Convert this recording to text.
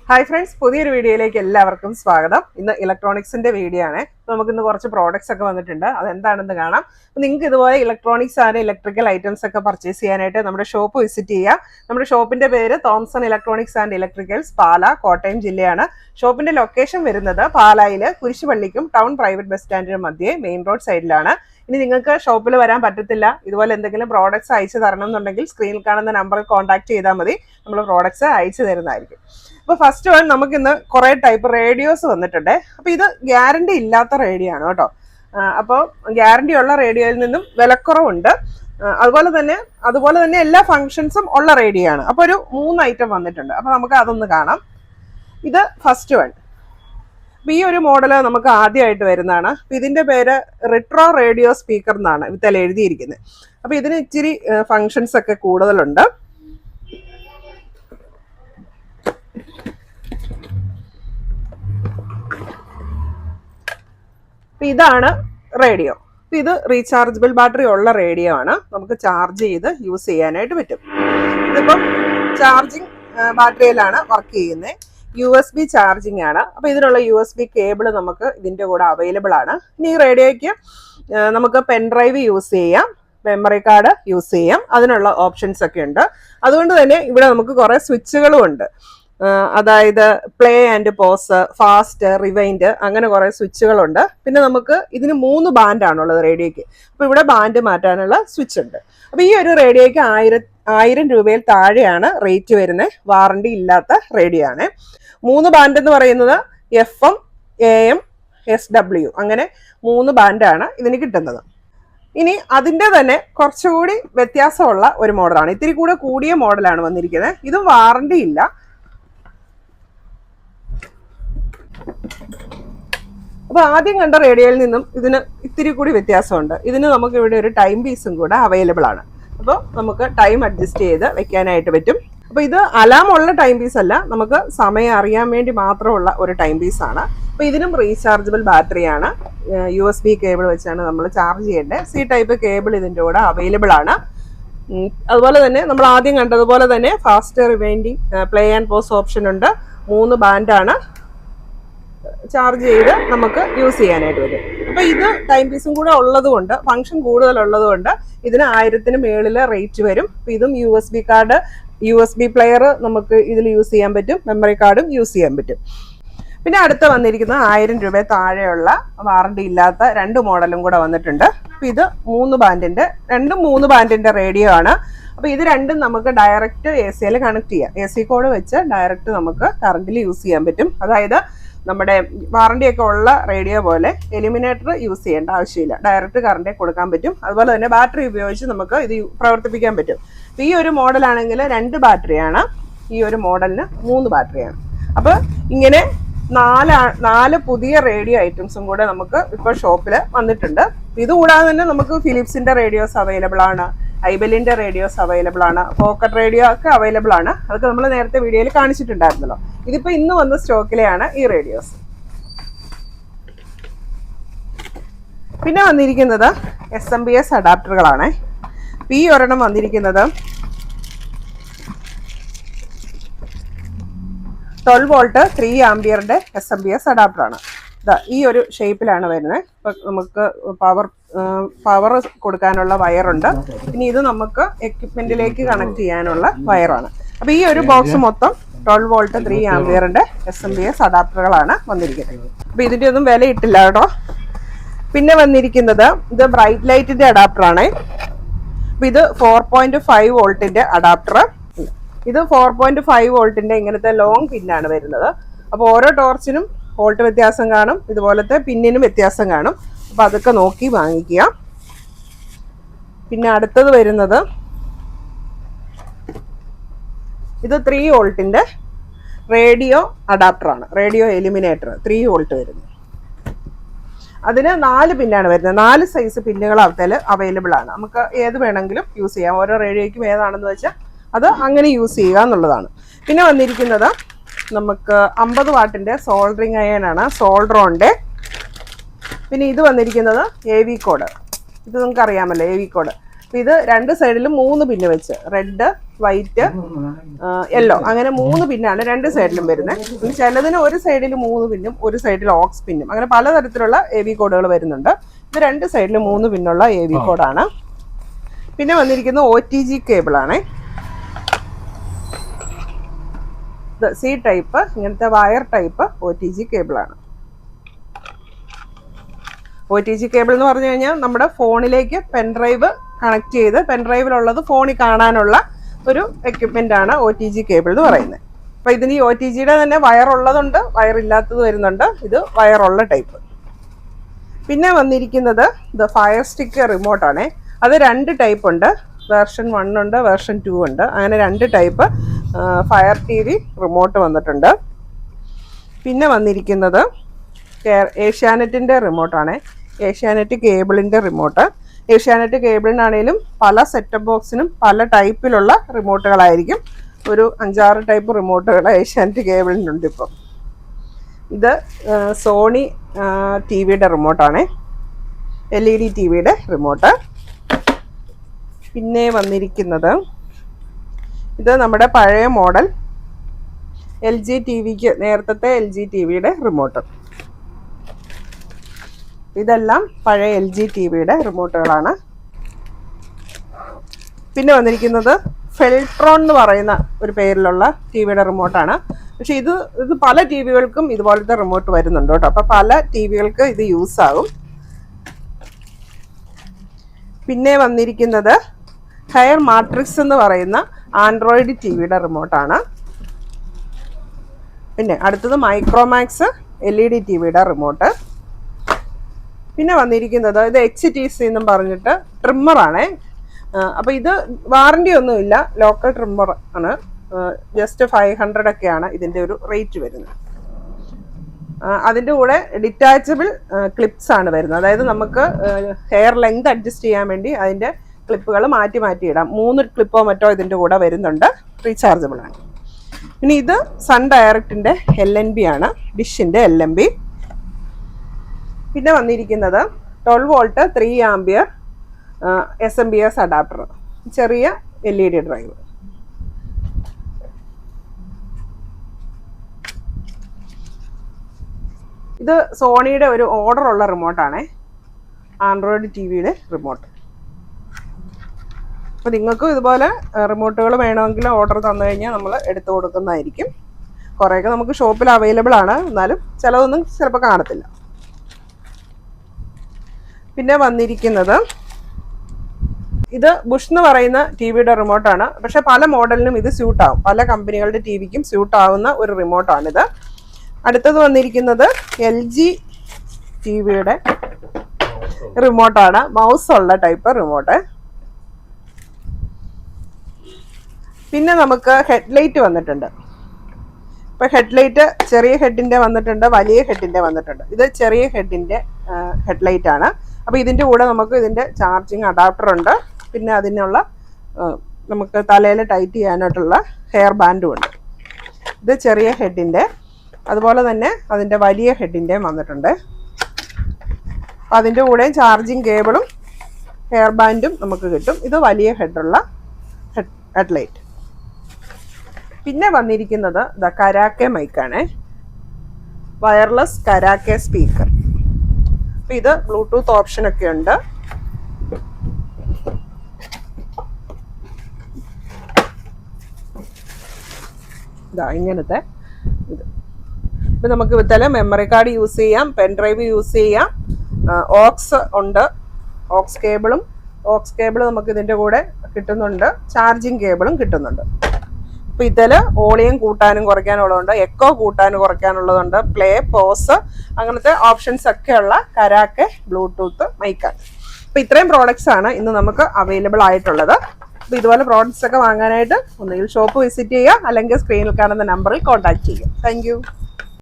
Hi friends, പുതിയൊരു വീഡിയോയിലേക്ക് എല്ലാവർക്കും സ്വാഗതം. ഇന്ന് ഇലക്ട്രോണിക്സിന്റെ വീഡിയോ ആണ്. നമുക്ക് ഇന്ന് കുറച്ച് പ്രോഡക്ട്സ് ഒക്കെ വന്നിട്ടുണ്ട്. അതെന്താണെന്ന് കാണാം. നിങ്ങൾക്ക് ഇതുപോലെ ഇലക്ട്രോണിക്സ് ആൻഡ് ഇലക്ട്രിക്കൽ ഐറ്റംസ് ഒക്കെ പർച്ചേസ് ചെയ്യാനായിട്ട് നമ്മുടെ ഷോപ്പ് വിസിറ്റ് ചെയ്യുക. നമ്മുടെ ഷോപ്പിന്റെ പേര് തോംസൺ ഇലക്ട്രോണിക്സ് ആൻഡ് ഇലക്ട്രിക്കൽസ്, പാല, കോട്ടയം ജില്ലയാണ്. ഷോപ്പിന്റെ ലൊക്കേഷൻ വരുന്നത് പാലായിൽ കുരിശുപള്ളിക്കും ടൗൺ പ്രൈവറ്റ് ബസ് സ്റ്റാൻഡിനും മധ്യേ മെയിൻ റോഡ് സൈഡിലാണ്. ഇനി നിങ്ങൾക്ക് ഷോപ്പിൽ വരാൻ പറ്റത്തില്ല, ഇതുപോലെ എന്തെങ്കിലും പ്രോഡക്ട്സ് അയച്ചു തരണം എന്നുണ്ടെങ്കിൽ സ്ക്രീനിൽ കാണുന്ന നമ്പറിൽ കോൺടാക്ട് ചെയ്താൽ മതി. നമ്മൾ പ്രോഡക്ട്സ് അയച്ചു തരുന്നതായിരിക്കും. അപ്പോൾ ഫസ്റ്റ് വൺ നമുക്ക് ഇന്ന് കുറേ ടൈപ്പ് റേഡിയോസ് വന്നിട്ടുണ്ട്. അപ്പോൾ ഇത് ഗ്യാരണ്ടി ഇല്ലാത്ത റേഡിയോ ആണ് കേട്ടോ. അപ്പോൾ ഗ്യാരണ്ടി ഉള്ള റേഡിയോയിൽ നിന്നും വിലക്കുറവുണ്ട്. അതുപോലെ തന്നെ എല്ലാ ഫങ്ഷൻസും ഉള്ള റേഡിയോ ആണ്. അപ്പോൾ ഒരു 3 ഐറ്റം വന്നിട്ടുണ്ട്. അപ്പോൾ നമുക്ക് അതൊന്ന് കാണാം. ഇത് ഫസ്റ്റ് വൺ. അപ്പോൾ ഈ ഒരു മോഡല് നമുക്ക് ആദ്യമായിട്ട് വരുന്നതാണ്. അപ്പോൾ ഇതിൻ്റെ പേര് റിട്രോ റേഡിയോ സ്പീക്കർ എന്നാണ് ഇതിൽ എഴുതിയിരിക്കുന്നത്. അപ്പോൾ ഇതിന് ഇച്ചിരി ഫങ്ഷൻസ് ഒക്കെ കൂടുതലുണ്ട്. ഇതാണ് റേഡിയോ. ഇത് റീചാർജബിൾ ബാറ്ററി ഉള്ള റേഡിയോ ആണ്. നമുക്ക് ചാർജ് ചെയ്ത് യൂസ് ചെയ്യാനായിട്ട് പറ്റും. ഇതിപ്പം ചാർജിങ് ബാറ്ററിയിലാണ് വർക്ക് ചെയ്യുന്നത്. USB ചാർജിങ് ആണ്. അപ്പോൾ ഇതിനുള്ള USB കേബിൾ നമുക്ക് ഇതിൻ്റെ കൂടെ അവൈലബിൾ ആണ്. ഇനി ഈ റേഡിയോയ്ക്ക് നമുക്ക് പെൻഡ്രൈവ് യൂസ് ചെയ്യാം, മെമ്മറി കാർഡ് യൂസ് ചെയ്യാം. അതിനുള്ള ഓപ്ഷൻസ് ഒക്കെ ഉണ്ട്. അതുകൊണ്ട് തന്നെ ഇവിടെ നമുക്ക് കുറേ സ്വിച്ചുകളും ഉണ്ട്. അതായത് play and pause, fast, rewind, അങ്ങനെ കുറേ സ്വിച്ചുകളുണ്ട്. പിന്നെ നമുക്ക് ഇതിന് 3 ബാൻഡാണുള്ളത് റേഡിയോയ്ക്ക്. അപ്പോൾ ഇവിടെ ബാൻഡ് മാറ്റാനുള്ള സ്വിച്ച് ഉണ്ട്. അപ്പോൾ ഈ ഒരു റേഡിയോയ്ക്ക് 1000 രൂപയിൽ താഴെയാണ് റേറ്റ് വരുന്നത്. വാറണ്ടി ഇല്ലാത്ത റേഡിയോ ആണ്. 3 ബാൻഡ് എന്ന് പറയുന്നത് FM, AM, SW, അങ്ങനെ 3 ബാൻഡാണ് ഇതിന് കിട്ടുന്നത്. ഇനി അതിൻ്റെ തന്നെ കുറച്ചുകൂടി വ്യത്യാസമുള്ള ഒരു മോഡലാണ്. ഇത്തിരി കൂടെ കൂടിയ മോഡലാണ് വന്നിരിക്കുന്നത്. ഇതും വാറണ്ടി ഇല്ല. അപ്പോൾ ആദ്യം കണ്ട റേഡിയോയിൽ നിന്നും ഇതിന് ഇത്തിരി കൂടി വ്യത്യാസമുണ്ട്. ഇതിന് നമുക്ക് ഇവിടെ ഒരു ടൈം പീസും കൂടെ അവൈലബിൾ ആണ്. അപ്പോൾ നമുക്ക് ടൈം അഡ്ജസ്റ്റ് ചെയ്ത് വെക്കാനായിട്ട് പറ്റും. അപ്പോൾ ഇത് അലാം ഉള്ള ടൈം പീസ് അല്ല, നമുക്ക് സമയം അറിയാൻ വേണ്ടി മാത്രമുള്ള ഒരു ടൈം പീസാണ്. അപ്പോൾ ഇതിനും റീചാർജബിൾ ബാറ്ററിയാണ്. USB കേബിൾ വെച്ചാണ് നമ്മൾ ചാർജ് ചെയ്യേണ്ടത്. C ടൈപ്പ് കേബിൾ ഇതിൻ്റെ കൂടെ അവൈലബിൾ ആണ്. അതുപോലെ തന്നെ നമ്മൾ ആദ്യം കണ്ടതുപോലെ തന്നെ fast, rewinding, play and pause option ഉണ്ട്. 3 ബാൻഡാണ്. ചാർജ് ചെയ്ത് നമുക്ക് യൂസ് ചെയ്യാനായിട്ട് വരും. അപ്പോൾ ഇത് ടൈം പീസും കൂടെ ഉള്ളതുകൊണ്ട്, ഫംഗ്ഷൻ കൂടുതലുള്ളതുകൊണ്ട് ഇതിന് 1000-ന് മേളിൽ റേറ്റ് വരും. അപ്പോൾ ഇതും USB കാർഡ്, USB പ്ലെയർ നമുക്ക് ഇതിൽ യൂസ് ചെയ്യാൻ പറ്റും, മെമ്മറി കാർഡും യൂസ് ചെയ്യാൻ പറ്റും. പിന്നെ അടുത്ത് വന്നിരിക്കുന്നത് 1000 രൂപ താഴെയുള്ള വാറണ്ടി ഇല്ലാത്ത 2 മോഡലും കൂടെ വന്നിട്ടുണ്ട്. അപ്പോൾ ഇത് 3 ബാൻഡിൻ്റെ റേഡിയോ ആണ്. അപ്പോൾ ഇത് രണ്ടും നമുക്ക് ഡയറക്റ്റ് AC-യിൽ കണക്ട് ചെയ്യാം. AC കോഡ് വെച്ച് ഡയറക്റ്റ് നമുക്ക് കറണ്ടിൽ യൂസ് ചെയ്യാൻ പറ്റും. അതായത് നമ്മുടെ വാറണ്ടിയൊക്കെ ഉള്ള റേഡിയോ പോലെ എലിമിനേറ്റർ യൂസ് ചെയ്യേണ്ട ആവശ്യമില്ല, ഡയറക്റ്റ് കറണ്ടേ കൊടുക്കാൻ പറ്റും. അതുപോലെ തന്നെ ബാറ്ററി ഉപയോഗിച്ച് നമുക്ക് ഇത് പ്രവർത്തിപ്പിക്കാൻ പറ്റും. ഈ ഒരു മോഡലാണെങ്കിൽ 2 ബാറ്ററിയാണ്, ഈ ഒരു മോഡലിന് 3 ബാറ്ററിയാണ്. അപ്പോൾ ഇങ്ങനെ 4 പുതിയ റേഡിയോ ഐറ്റംസും കൂടെ നമുക്ക് ഇപ്പോൾ ഷോപ്പിൽ വന്നിട്ടുണ്ട്. ഇതുകൂടാതെ തന്നെ നമുക്ക് ഫിലിപ്സിൻ്റെ റേഡിയോസ് അവൈലബിൾ ആണ്, ഐബെലിൻ്റെ റേഡിയോസ് അവൈലബിൾ ആണ്, പോക്കറ്റ് റേഡിയോ ഒക്കെ അവൈലബിൾ ആണ്. അതൊക്കെ നമ്മൾ നേരത്തെ വീഡിയോയിൽ കാണിച്ചിട്ടുണ്ടായിരുന്നല്ലോ. ഇതിപ്പോൾ ഇന്ന് വന്ന സ്റ്റോക്കിലെയാണ് ഈ റേഡിയോസ്. പിന്നെ വന്നിരിക്കുന്നത് SMPS അഡാപ്റ്ററുകളാണ്. ഈ ഒരെണ്ണം വന്നിരിക്കുന്നത് 12 വോൾട്ട് 3 ആംപിയറിൻ്റെ SMPS അഡാപ്റ്ററാണ്. ഈ ഒരു ഷേപ്പിലാണ് വരുന്നത്. ഇപ്പം നമുക്ക് പവർ കൊടുക്കാനുള്ള വയറുണ്ട്. ഇനി ഇത് നമുക്ക് എക്യുപ്മെന്റിലേക്ക് കണക്ട് ചെയ്യാനുള്ള വയറാണ്. അപ്പോൾ ഈ ഒരു ബോക്സ് മൊത്തം 12 വോൾട്ട് 3 ആംപിയറിൻ്റെ SMPS അഡാപ്റ്ററുകളാണ് വന്നിരിക്കുന്നത്. അപ്പോൾ ഇതിൻ്റെ ഒന്നും വില ഇട്ടില്ല കേട്ടോ. പിന്നെ വന്നിരിക്കുന്നത് ഇത് ബ്രൈറ്റ് ലൈറ്റിൻ്റെ അഡാപ്റ്ററാണ്. അപ്പോൾ ഇത് 4.5 വോൾട്ടിൻ്റെ അഡാപ്റ്റർ. ഇത് 4.5 വോൾട്ടിൻ്റെ ഇങ്ങനത്തെ ലോങ് പിന്നാണ് വരുന്നത്. അപ്പോൾ ഓരോ ടോർച്ചിനും വോൾട്ട് വ്യത്യാസം കാണും, ഇതുപോലത്തെ പിന്നിനും വ്യത്യാസം കാണും. അപ്പോൾ അതൊക്കെ നോക്കി വാങ്ങിക്കുക. പിന്നെ അടുത്തത് വരുന്നത് ഇത് 3 വോൾട്ടിൻ്റെ റേഡിയോ അഡാപ്റ്ററാണ്, റേഡിയോ എലിമിനേറ്റർ 3 വോൾട്ട് വരുന്നത്. അതിന് 4 പിന്നാണ് വരുന്നത്. 4 സൈസ് പിന്നുകൾ അതിൽ അവൈലബിൾ ആണ്. നമുക്ക് ഏത് വേണമെങ്കിലും യൂസ് ചെയ്യാം. ഓരോ റേഡിയോയ്ക്കും ഏതാണെന്ന് വെച്ചാൽ അത് അങ്ങനെ യൂസ് ചെയ്യുക എന്നുള്ളതാണ്. പിന്നെ വന്നിരിക്കുന്നത് നമുക്ക് 50 വാട്ടിൻ്റെ സോൾഡറിങ് അയൺ ആണ്, സോൾഡറോൻ്റെ. പിന്നെ ഇത് വന്നിരിക്കുന്നത് AV കോഡ്. ഇത് നിങ്ങൾക്ക് അറിയാമല്ലോ AV കോഡ്. ഇത് രണ്ട് സൈഡിലും 3 പിന്ന് വെച്ച്, റെഡ്, വൈറ്റ്, യെല്ലോ, അങ്ങനെ 3 പിന്നാണ് രണ്ട് സൈഡിലും വരുന്നത്. ചിലതിന് ഒരു സൈഡിൽ 3 പിന്നും ഒരു സൈഡിൽ ഓക്സ് പിന്നും, അങ്ങനെ പലതരത്തിലുള്ള AV കോഡുകൾ വരുന്നുണ്ട്. ഇത് രണ്ട് സൈഡിൽ 3 പിന്നുള്ള AV കോഡാണ്. പിന്നെ വന്നിരിക്കുന്ന OTG കേബിളാണ്. ഇത് C ടൈപ്പ്, ഇങ്ങനത്തെ wire type OTG കേബിളാണ്. OTG cable എന്ന് പറഞ്ഞു കഴിഞ്ഞാൽ നമ്മുടെ ഫോണിലേക്ക് പെൻഡ്രൈവ് കണക്ട് ചെയ്ത് പെൻഡ്രൈവിലുള്ളത് ഫോണിൽ കാണാനുള്ള ഒരു എക്യുപ്മെന്റ് ആണ് OTG കേബിൾ എന്ന് പറയുന്നത്. അപ്പൊ ഇതിന് ഈ OTGയുടെ തന്നെ വയർ ഉള്ളതുണ്ട്, വയർ ഇല്ലാത്തത് വരുന്നുണ്ട്. ഇത് വയറുള്ള ടൈപ്പ്. പിന്നെ വന്നിരിക്കുന്നത് ഇത് ഫയർ സ്റ്റിക്ക് റിമോട്ടാണ്. അത് രണ്ട് ടൈപ്പ് ഉണ്ട്, വേർഷൻ 1 ഉണ്ട്, വേർഷൻ 2 ഉണ്ട്. അങ്ങനെ രണ്ട് ടൈപ്പ് ഫയർ TV റിമോട്ട് വന്നിട്ടുണ്ട്. പിന്നെ വന്നിരിക്കുന്നത് ഏഷ്യാനെറ്റിൻ്റെ റിമോട്ടാണ്. ഏഷ്യാനെറ്റ് കേബിളിൻ്റെ റിമോട്ട്. ഏഷ്യാനെറ്റ് കേബിളിനാണേലും പല സെറ്റപ്പ് ബോക്സിനും പല ടൈപ്പിലുള്ള റിമോട്ടുകളായിരിക്കും. ഒരു 5-6 ടൈപ്പ് റിമോട്ടുകൾ ഏഷ്യാനെറ്റ് കേബിളിനുണ്ട് ഇപ്പം. ഇത് സോണി TVയുടെ റിമോട്ടാണ്, LED TVയുടെ റിമോട്ട്. പിന്നെ വന്നിരിക്കുന്നത് ഇത് നമ്മുടെ പഴയ മോഡൽ LG TVക്ക്, നേരത്തെ LG TVയുടെ റിമോട്ട്. ഇതെല്ലാം പഴയ LG TVയുടെ റിമോട്ടുകളാണ്. പിന്നെ വന്നിരിക്കുന്നത് ഫെൽട്രോൺ എന്ന് പറയുന്ന ഒരു പേരിലുള്ള TVയുടെ റിമോട്ടാണ്. പക്ഷെ ഇത് പല TVകൾക്കും ഇതുപോലത്തെ റിമോട്ട് വരുന്നുണ്ട് കേട്ടോ. അപ്പോൾ പല TVകൾക്ക് ഇത് യൂസ് ആകും. പിന്നെ വന്നിരിക്കുന്നത് ഹെയർ മാട്രിക്സ് എന്ന് പറയുന്ന ആൻഡ്രോയിഡ് TVയുടെ റിമോട്ടാണ്. പിന്നെ അടുത്തത് മൈക്രോമാക്സ് LED TVയുടെ റിമോട്ട്. പിന്നെ വന്നിരിക്കുന്നത് ഇത് HTC എന്നും പറഞ്ഞിട്ട് ട്രിമ്മറാണ്. അപ്പോൾ ഇത് വാറണ്ടി ഒന്നുമില്ല, ലോക്കൽ ട്രിമ്മർ ആണ്. ജസ്റ്റ് 500 ഒക്കെയാണ് ഇതിൻ്റെ ഒരു റേറ്റ് വരുന്നത്. അതിൻ്റെ കൂടെ ഡിറ്റാച്ചബിൾ ക്ലിപ്സ് ആണ് വരുന്നത്. അതായത് നമുക്ക് ഹെയർ ലെങ്ത് അഡ്ജസ്റ്റ് ചെയ്യാൻ വേണ്ടി അതിൻ്റെ ക്ലിപ്പുകൾ മാറ്റി ഇടാം. 3 ക്ലിപ്പോ മറ്റോ ഇതിൻ്റെ കൂടെ വരുന്നുണ്ട്. റീചാർജബിൾ ആണ്. ഇനി ഇത് സൺ ഡയറക്റ്റിൻ്റെ LNB ആണ്, ഡിഷിൻ്റെ LNB. പിന്നെ വന്നിരിക്കുന്നത് 12 വോൾട്ട് 3 ആംപിയർ SMPS അഡാപ്റ്റർ, ചെറിയ LED ഡ്രൈവ്. ഇത് സോണിയുടെ ഒരു ഓർഡർ ഉള്ള റിമോട്ടാണ്, ആൻഡ്രോയിഡ് TVയുടെ റിമോട്ട്. അപ്പോൾ നിങ്ങൾക്കും ഇതുപോലെ റിമോട്ടുകൾ വേണമെങ്കിൽ ഓർഡർ തന്നു കഴിഞ്ഞാൽ നമ്മൾ എടുത്തു കൊടുക്കുന്നതായിരിക്കും. കുറേയൊക്കെ നമുക്ക് ഷോപ്പിൽ അവൈലബിൾ ആണ്, എന്നാലും ചിലതൊന്നും ചിലപ്പോൾ കാണത്തില്ല. പിന്നെ വന്നിരിക്കുന്നത് ഇത് ബുഷ് എന്ന് പറയുന്ന TVയുടെ റിമോട്ടാണ്. പക്ഷെ പല മോഡലിനും ഇത് സ്യൂട്ടാവും, പല കമ്പനികളുടെ TVക്കും സ്യൂട്ടാവുന്ന ഒരു റിമോട്ടാണിത്. അടുത്തത് വന്നിരിക്കുന്നത് LG TVയുടെ റിമോട്ടാണ്, മൗസ് ഉള്ള ടൈപ്പ് റിമോട്ട്. പിന്നെ നമുക്ക് ഹെഡ്ലൈറ്റ് വന്നിട്ടുണ്ട്. ഇപ്പോൾ ഹെഡ്ലൈറ്റ് ചെറിയ ഹെഡിൻ്റെ വന്നിട്ടുണ്ട്, വലിയ ഹെഡിൻ്റെ വന്നിട്ടുണ്ട്. ഇത് ചെറിയ ഹെഡിൻ്റെ ഹെഡ്ലൈറ്റ് ആണ്. അപ്പോൾ ഇതിൻ്റെ കൂടെ നമുക്ക് ഇതിൻ്റെ ചാർജിങ് അഡാപ്റ്റർ ഉണ്ട്. പിന്നെ അതിനുള്ള നമുക്ക് തലയിൽ ടൈറ്റ് ചെയ്യാനായിട്ടുള്ള ഹെയർ ബാൻഡും ഉണ്ട്. ഇത് ചെറിയ ഹെഡിൻ്റെ, അതുപോലെ തന്നെ അതിൻ്റെ വലിയ ഹെഡിൻ്റെയും വന്നിട്ടുണ്ട്. അപ്പോൾ അതിൻ്റെ കൂടെ ചാർജിങ് കേബിളും ഹെയർ ബാൻഡും നമുക്ക് കിട്ടും. ഇത് വലിയ ഹെഡുള്ള ഹെഡ്ലൈറ്റ്. പിന്നെ വന്നിരിക്കുന്നത് കരാക്കെ മൈക്കാണ്, വയർലെസ് കരാക്കെ സ്പീക്കർ. അപ്പോൾ ഇത് ബ്ലൂടൂത്ത് ഓപ്ഷനൊക്കെ ഉണ്ട്. ഇങ്ങനത്തെ ഇത്. ഇപ്പം നമുക്ക് ഇതിൽ മെമ്മറി കാർഡ് യൂസ് ചെയ്യാം, പെൻഡ്രൈവ് യൂസ് ചെയ്യാം. ഓക്സ് ഉണ്ട്, ഓക്സ് കേബിൾ നമുക്ക് ഇതിൻ്റെ കൂടെ കിട്ടുന്നുണ്ട്. ചാർജിങ് കേബിളും കിട്ടുന്നുണ്ട്. അപ്പോൾ ഇതിൽ വോളിയം കൂട്ടാനും കുറയ്ക്കാനുള്ളതുണ്ട്, എക്കോ കൂട്ടാനും കുറയ്ക്കാനുള്ളതുണ്ട്, പ്ലേ, പോസ്, അങ്ങനത്തെ ഓപ്ഷൻസ് ഒക്കെയുള്ള കരാക്കെ ബ്ലൂടൂത്ത് മൈക്കാണ്. അപ്പോൾ ഇത്രയും പ്രോഡക്റ്റ്സ് ആണ് ഇന്ന് നമുക്ക് അവൈലബിൾ ആയിട്ടുള്ളത്. അപ്പോൾ ഇതുപോലെ പ്രോഡക്റ്റ്സ് ഒക്കെ വാങ്ങാനായിട്ട് ഒന്നുകിൽ ഷോപ്പ് വിസിറ്റ് ചെയ്യുക, അല്ലെങ്കിൽ സ്ക്രീനിൽ കാണുന്ന നമ്പറിൽ കോൺടാക്ട് ചെയ്യുക. താങ്ക്